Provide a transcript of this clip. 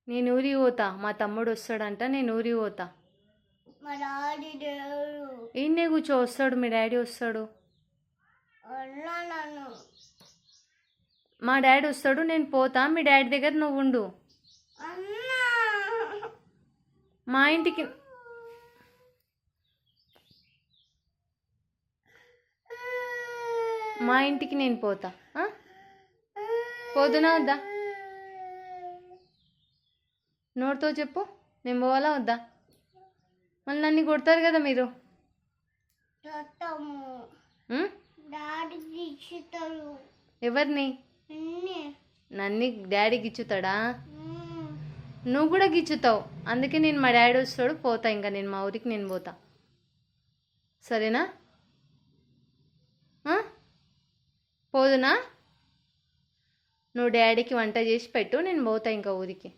నేను ఊరికి పోతా, మా తమ్ముడు వస్తాడంట, నేను ఊరికి పోతా. ఈయనే కూర్చో, వస్తాడు మీ డాడీ వస్తాడు. మా డాడీ వస్తాడు, నేను పోతా. మీ డాడీ దగ్గర నువ్వు ఉండు. మా ఇంటికి నేను పోతా. పోదునా వద్దా? నోటితో చెప్పు, నేను పోవాలా వద్దా? మళ్ళీ నన్ను కొడతారు కదా మీరు. ఎవరిని? నన్ను డాడీ గిచ్చుతాడా? నువ్వు కూడా గిచ్చుతావు. అందుకే నేను మా డాడీ వస్తాడు, పోతా. ఇంకా నేను మా ఊరికి నేను పోతా. సరేనా? పోదునా? నువ్వు డాడీకి వంట చేసి పెట్టు, నేను పోతా ఇంకా ఊరికి.